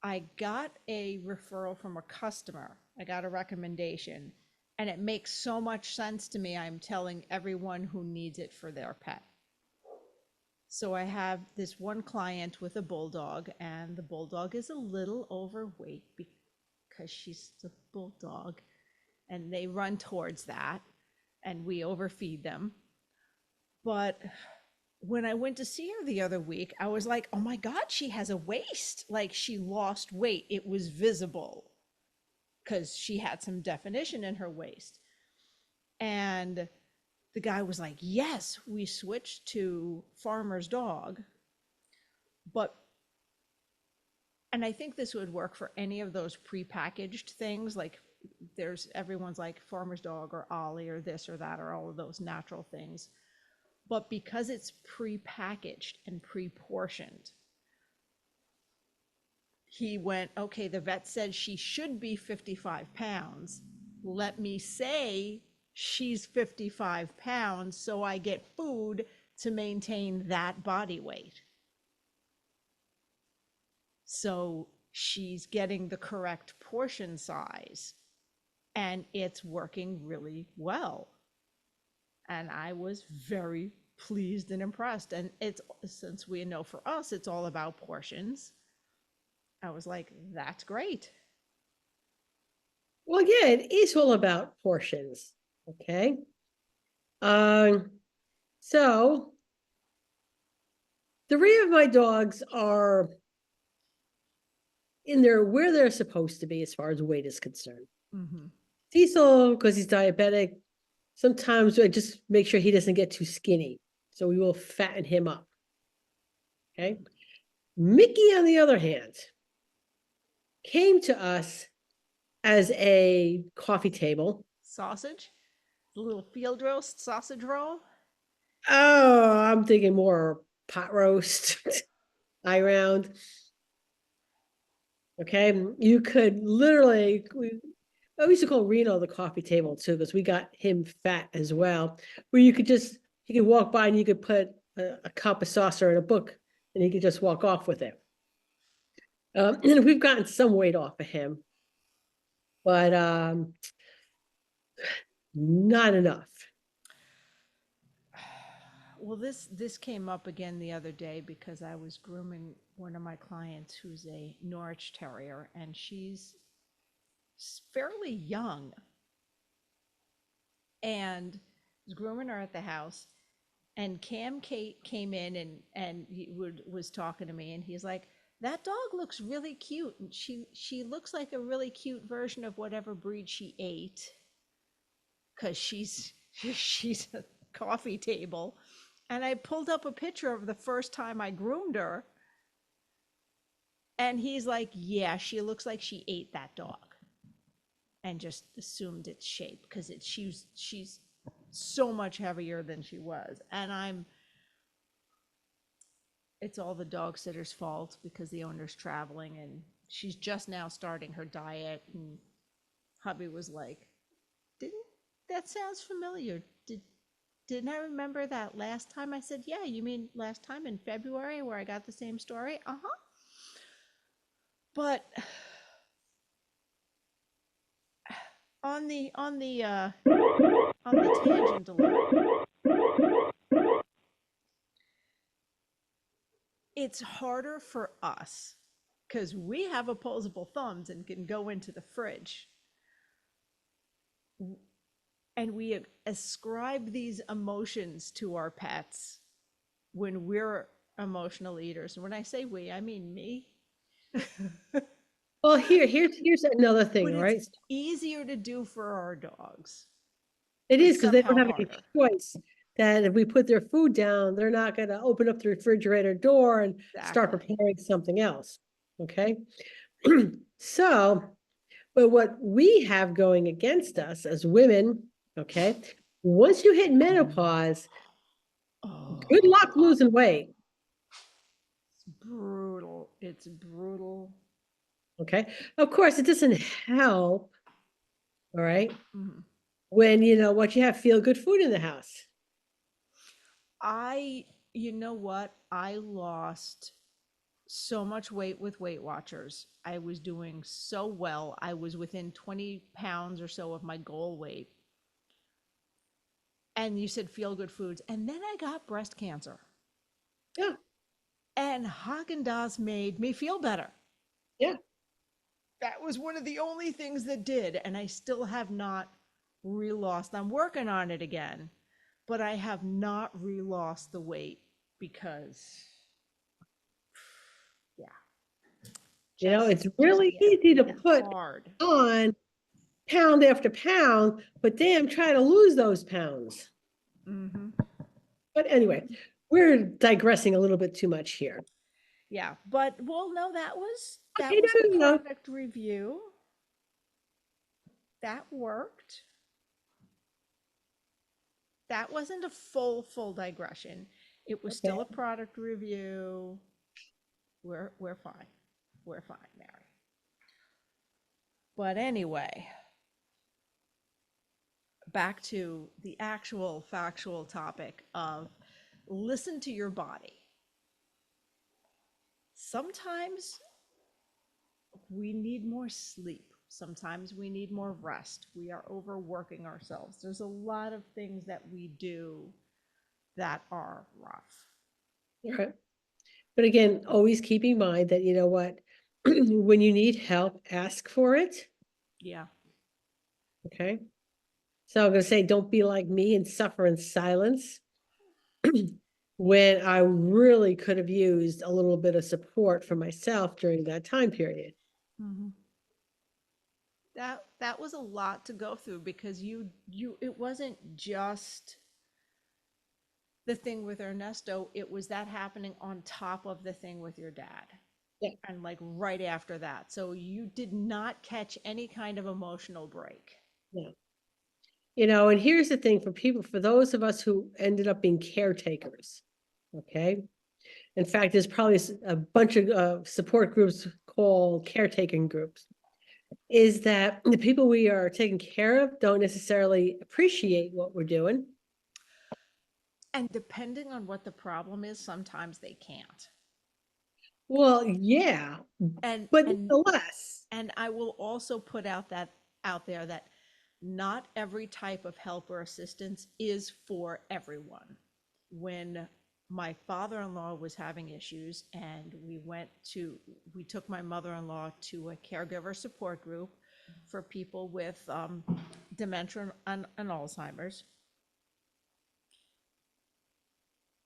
I got a referral from a customer. I got a recommendation, and it makes so much sense to me. I'm telling everyone who needs it for their pet. So I have this one client with a bulldog, and the bulldog is a little overweight because she's the bulldog, and they run towards that, and we overfeed them. But when I went to see her the other week, I was like, oh my God, she has a waist. Like, she lost weight. It was visible because she had some definition in her waist. And the guy was like, yes, we switched to farmer's dog. And I think this would work for any of those prepackaged things. Like everyone's like farmer's dog or Ollie or this or that or all of those natural things. But because it's prepackaged and pre-portioned, he went, okay, the vet said she should be 55 pounds. Let me say she's 55 pounds so I get food to maintain that body weight. So she's getting the correct portion size, and it's working really well. And I was very pleased and impressed. And it's, since we know for us, it's all about portions. I was like, that's great. Well, yeah, it is all about portions. Okay. So 3 of my dogs are in there where they're supposed to be as far as weight is concerned. Mm-hmm. Cecil, because he's diabetic, sometimes I just make sure he doesn't get too skinny. So we will fatten him up. Okay. Mickey, on the other hand, came to us as a coffee table. Sausage, the little field roast sausage roll. Oh, I'm thinking more pot roast, eye round. Okay. You could literally, I used to call Reno the coffee table too, because we got him fat as well, where you could just, he could walk by and you could put a cup, of saucer, and a book, and he could just walk off with it. And we've gotten some weight off of him, but not enough. Well, this came up again the other day because I was grooming one of my clients who's a Norwich Terrier, and she's fairly young. And I was grooming her at the house, and Cam Kate came in and he was talking to me, and he's like, that dog looks really cute, and she looks like a really cute version of whatever breed she ate, because she's a coffee table. And I pulled up a picture of the first time I groomed her, and he's like, yeah, she looks like she ate that dog, and just assumed its shape because she's so much heavier than she was. And it's all the dog sitter's fault because the owner's traveling and she's just now starting her diet. And hubby was like, didn't that sounds familiar? Didn't I remember that last time? I said, yeah, you mean last time in February where I got the same story? Uh-huh. But on the tangent alert, it's harder for us because we have opposable thumbs and can go into the fridge. And we ascribe these emotions to our pets when we're emotional eaters. And when I say we, I mean me. Well, here's another thing, But all it's right? easier to do for our dogs, It but is because they don't somehow have any harder. choice that if we put their food down, they're not gonna open up the refrigerator door and start Exactly. preparing something else, okay? So, but what we have going against us as women, okay? Once you hit menopause, good luck Oh, losing weight, it's brutal. It's brutal. okay? Of course, it doesn't help, all right? Mhm. When what you have feel good food in the house. You know what? I lost so much weight with Weight Watchers. I was doing so well. I was within 20 pounds or so of my goal weight. And you said feel good foods. And then I got breast cancer. Yeah, And Haagen Dazs made me feel better. yeah. That was one of the only things that did. And I still have not re-lost. I'm working on it again, but I have not re-lost the weight because, yeah, It's just really yeah, easy to it's put hard. on pound after pound, but damn, try to lose those pounds. Hmm. But anyway, we're digressing a little bit too much here. Yeah, but well, no, that Okay, was a no, no, no. product review. That worked. That wasn't a full digression. It was Okay. still a product review. We're fine. We're fine, Mary. But anyway, back to the actual factual topic of listen to your body. Sometimes we need more sleep. Sometimes we need more rest. We are overworking ourselves. There's a lot of things that we do that are rough. All right. But again, always keep in mind that what, when you need help, ask for it. Yeah. Okay. So I'm going to say, don't be like me and suffer in silence when I really could have used a little bit of support for myself during that time period. Hmm. That was a lot to go through because you it wasn't just the thing with Ernesto, it was that happening on top of the thing with your dad. Yeah. And like right after that. So you did not catch any kind of emotional break. Yeah. And here's the thing for those of us who ended up being caretakers, okay? In fact, there's probably a bunch of support groups called caretaking groups, is that the people we are taking care of don't necessarily appreciate what we're doing. And depending on what the problem is, sometimes they can't. Well, yeah, And but and nonetheless, and I will also put out there that not every type of help or assistance is for everyone. When my father-in-law was having issues and we took my mother-in-law to a caregiver support group for people with dementia and Alzheimer's,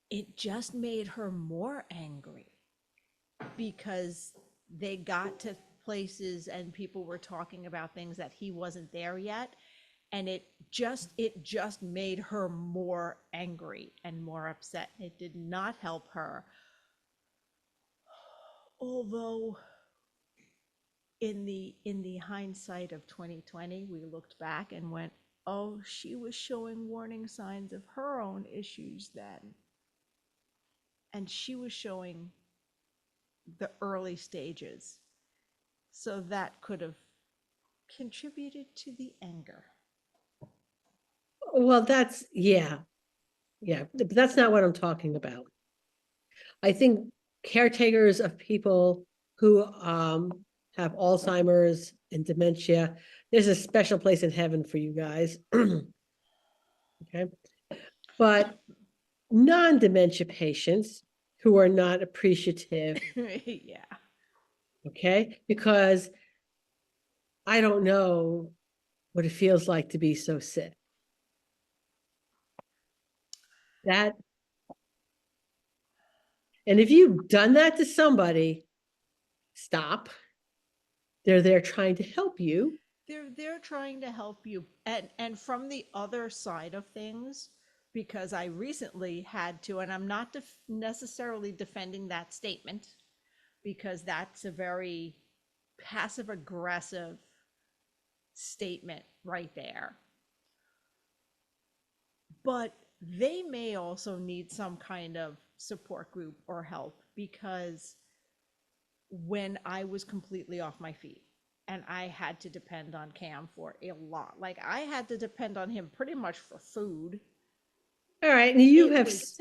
it just made her more angry because they got to places and people were talking about things that he wasn't there yet, and it just made her more angry and more upset. It did not help her, although in the hindsight of 2020 we looked back and went, oh, she was showing warning signs of her own issues then, and she was showing the early stages, so that could have contributed to the anger. well, yeah, but that's not what I'm talking about. I think caretakers of people who have Alzheimer's and dementia, there's a special place in heaven for you guys. Okay. But non-dementia patients who are not appreciative, Yeah. okay? Because I don't know what it feels like to be so sick. That, and if you've done that to somebody, stop. They're there trying to help you. They're trying to help you. And from the other side of things, because I recently had to, and I'm not necessarily defending that statement, because that's a very passive aggressive statement right there. But they may also need some kind of support group or help, because when I was completely off my feet and I had to depend on Cam for a lot, like I had to depend on him pretty much for food. All right. And you It have was,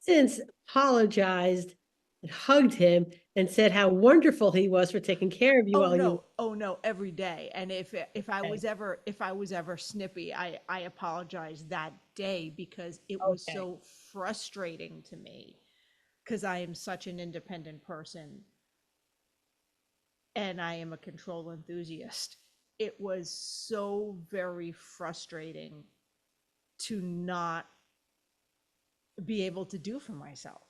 since apologized and hugged him and said how wonderful he was for taking care of you while you oh no, every day. And if I okay. was ever snippy, I apologized that day, because it was Okay. so frustrating to me, because I am such an independent person and I am a control enthusiast. It was so very frustrating to not be able to do for myself.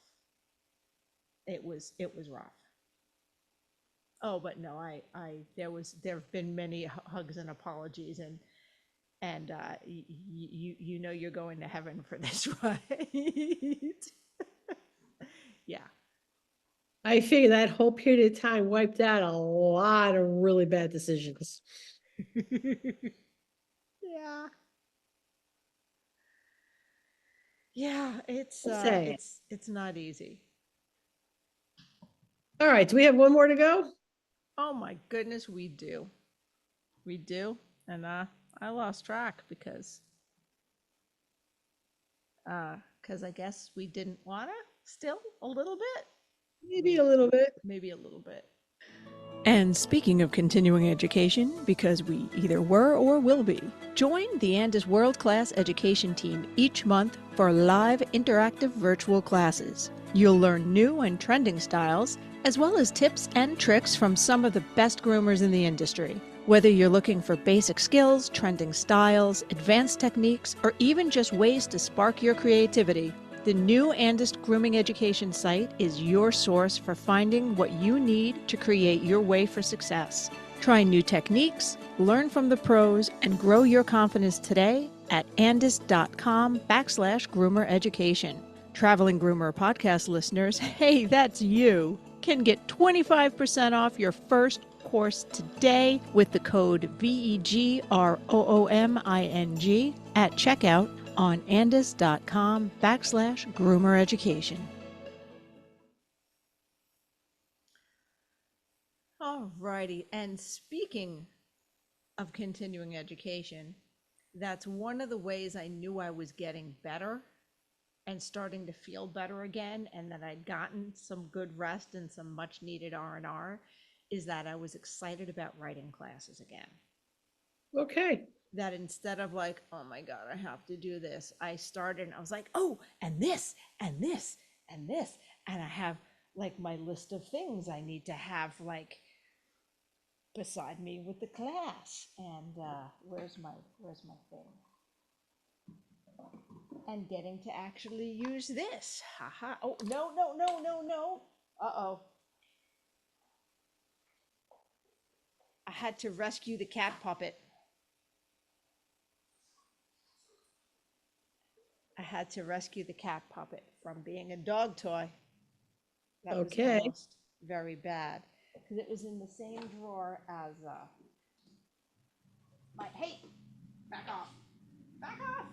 It was rough. Oh, but no, there have been many hugs and apologies, and you know you're going to heaven for this, right? Yeah. I figure that whole period of time wiped out a lot of really bad decisions. Yeah. Yeah, Say. it's not easy. All right. Do we have one more to go? Oh my goodness, we do. We do. And I lost track because I guess we didn't wanna still a little bit. Maybe a little bit. Maybe a little bit. And speaking of continuing education, because we either were or will be, join the Andis World Class Education Team each month for live interactive virtual classes. You'll learn new and trending styles, as well as tips and tricks from some of the best groomers in the industry. Whether you're looking for basic skills, trending styles, advanced techniques, or even just ways to spark your creativity, the new Andis Grooming Education site is your source for finding what you need to create your way for success. Try new techniques, learn from the pros, and grow your confidence today at andis.com/groomer education. Traveling Groomer Podcast listeners, hey, that's you, can get 25% off your first course today with the code VEGROOMING at checkout on andis.com/groomer education. All righty. And speaking of continuing education, that's one of the ways I knew I was getting better and starting to feel better again, and that I'd gotten some good rest and some much needed R&R, is that I was excited about writing classes again. Okay. That instead of like, oh my God, I have to do this, I started and I was like, oh, and this, and this, and this. And I have like my list of things I need to have like beside me with the class. And where's my thing? And getting to actually use this. Haha. Oh, no, no, no, no, no. Uh-oh. I had to rescue the cat puppet. I had to rescue the cat puppet from being a dog toy. That was Okay. almost very bad, because it was in the same drawer as my, hey, back off, back off.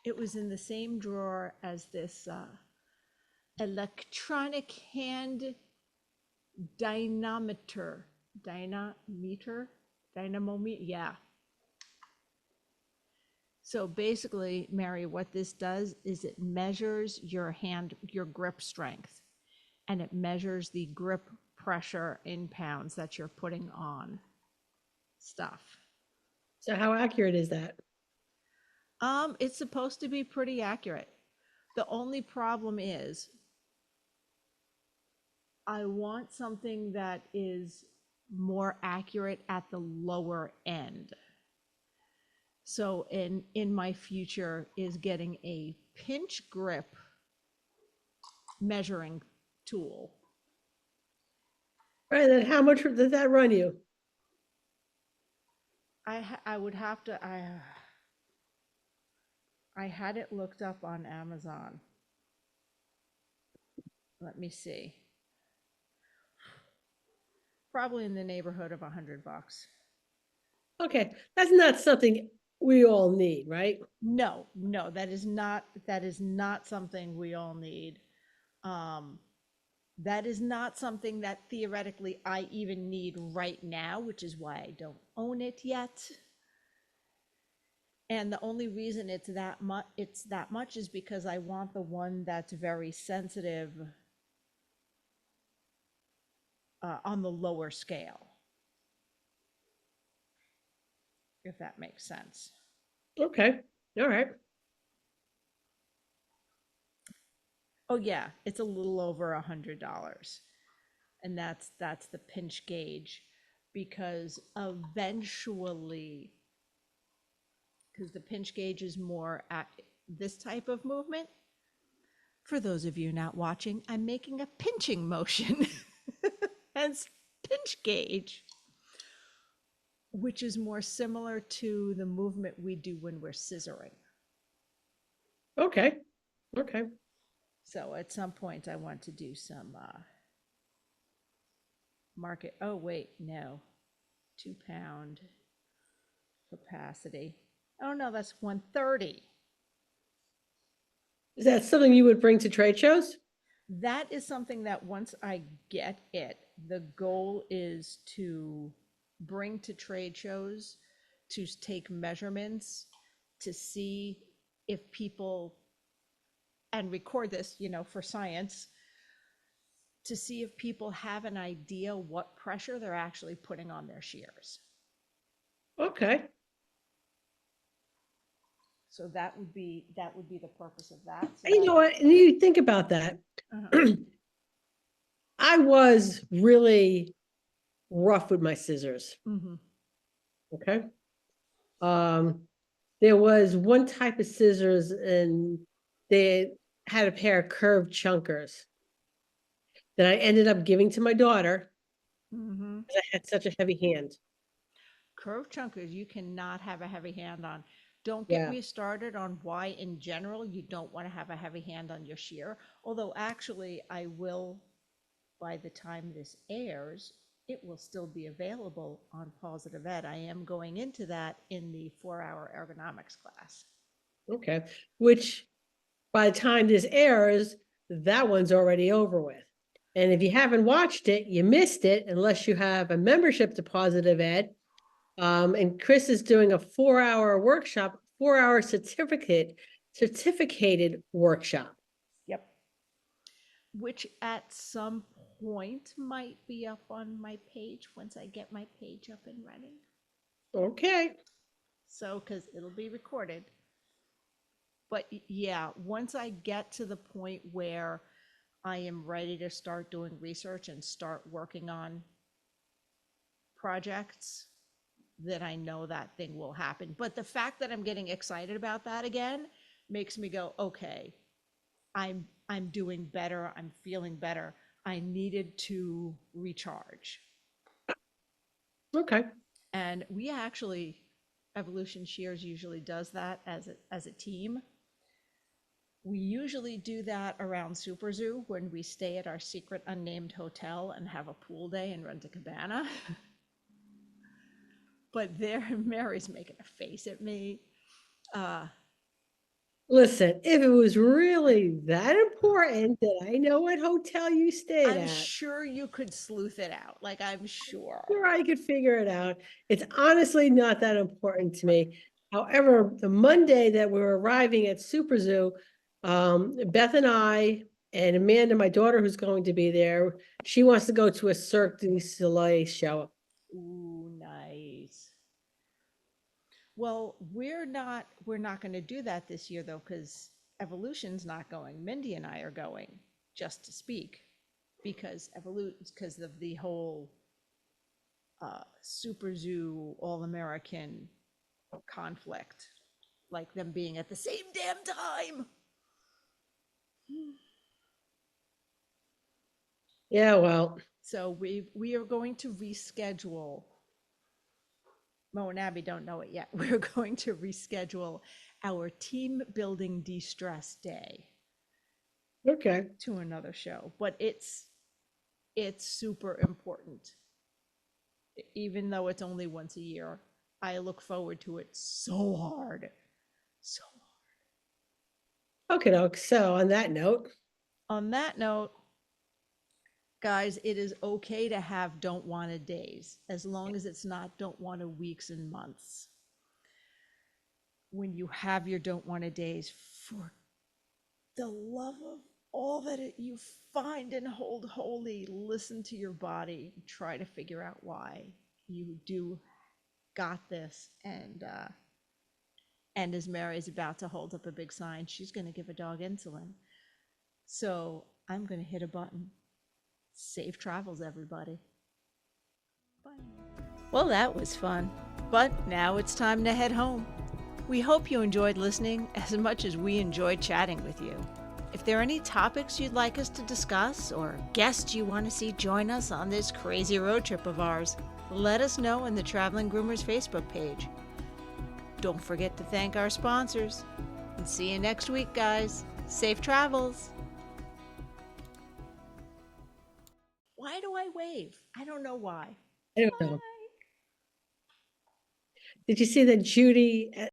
It was in the same drawer as this electronic hand dynamometer, dynamometer, yeah. So basically, Mary, what this does is it measures your grip strength, and it measures the grip pressure in pounds that you're putting on stuff. So how accurate is that? It's supposed to be pretty accurate. The only problem is I want something that is more accurate at the lower end. So in my future is getting a pinch grip measuring tool. Right, then how much did that run you? I would have to I had it looked up on Amazon. Let me see. Probably in the neighborhood of $100. Okay, that's not something we all need, right? No, no, that is not something we all need. Um, that is not something that theoretically I even need right now, which is why I don't own it yet. And the only reason it's that much is because I want the one that's very sensitive on the lower scale, if that makes sense. Okay, all right. Oh yeah, it's a little over $100, and that's the pinch gauge, because eventually, because the pinch gauge is more at this type of movement. For those of you not watching, I'm making a pinching motion, hence pinch gauge, which is more similar to the movement we do when we're scissoring. Okay, okay. So at some point, I want to do some market. Oh, wait, no, 2 pound capacity. Oh, no, that's 130. Is that something you would bring to trade shows? That is something that once I get it, the goal is to bring to trade shows, to take measurements, to see if people, and record this, for science, to see if people have an idea what pressure they're actually putting on their shears. Okay. So that would be the purpose of that. So And you know what? And you think about that. uh-huh. I was really rough with my scissors. Mm-hmm. Okay. Um, there was one type of scissors and they had a pair of curved chunkers that I ended up giving to my daughter Mm-hmm. because I had such a heavy hand. Curved chunkers you cannot have a heavy hand on. Don't get Yeah. me started on why in general you don't want to have a heavy hand on your shear. Although actually I will, by the time this airs, it will still be available on Positive Ed. I am going into that in the 4-hour ergonomics class. Okay. Which by the time this airs, that one's already over with. And if you haven't watched it, you missed it unless you have a membership to Positive Ed. And Chris is doing a 4-hour workshop, 4-hour certificated workshop. Yep. Which at some point might be up on my page once I get my page up and running. Okay. So, because it'll be recorded. But yeah, once I get to the point where I am ready to start doing research and start working on projects, that I know that thing will happen. But the fact that I'm getting excited about that again makes me go, okay, I'm doing better, I'm feeling better. I needed to recharge. Okay. And we actually, Evolution Shears usually does that as a team. We usually do that around Super Zoo when we stay at our secret unnamed hotel and have a pool day and rent a cabana. But there, Mary's making a face at me. Uh, Listen, if it was really that important that I know what hotel you stayed I'm at, sure you could sleuth it out. Like, I'm sure. sure I could figure it out. It's honestly not that important to me. However, the Monday that we were arriving at Super Zoo, Beth and I and Amanda, my daughter, who's going to be there, she wants to go to a Cirque du Soleil show. Ooh, nice. Well, we're not going to do that this year though, because Evolution's not going. Mindy and I are going, just to speak, because of the whole Super Zoo All American conflict, like them being at the same damn time. Yeah, well, So we are going to reschedule. Mo and Abby don't know it yet. We're going to reschedule our team building de-stress day okay. to another show, but it's super important. Even though it's only once a year, I look forward to it so hard. So Okay, doke. So on that note, on that note, guys, it is okay to have don't wanted days as long as it's not don't wanted weeks and months. When you have your don't wanted days, for the love of all that you find and hold holy, listen to your body, try to figure out why you do got this. And as Mary's about to hold up a big sign, she's going to give a dog insulin. So I'm going to hit a button. Safe travels, everybody. Bye. Well, that was fun. But now it's time to head home. We hope you enjoyed listening as much as we enjoyed chatting with you. If there are any topics you'd like us to discuss or guests you want to see join us on this crazy road trip of ours, let us know in the Traveling Groomers Facebook page. Don't forget to thank our sponsors. And see you next week, guys. Safe travels. Why do I wave? I don't know why. I don't know. Did you see that Judy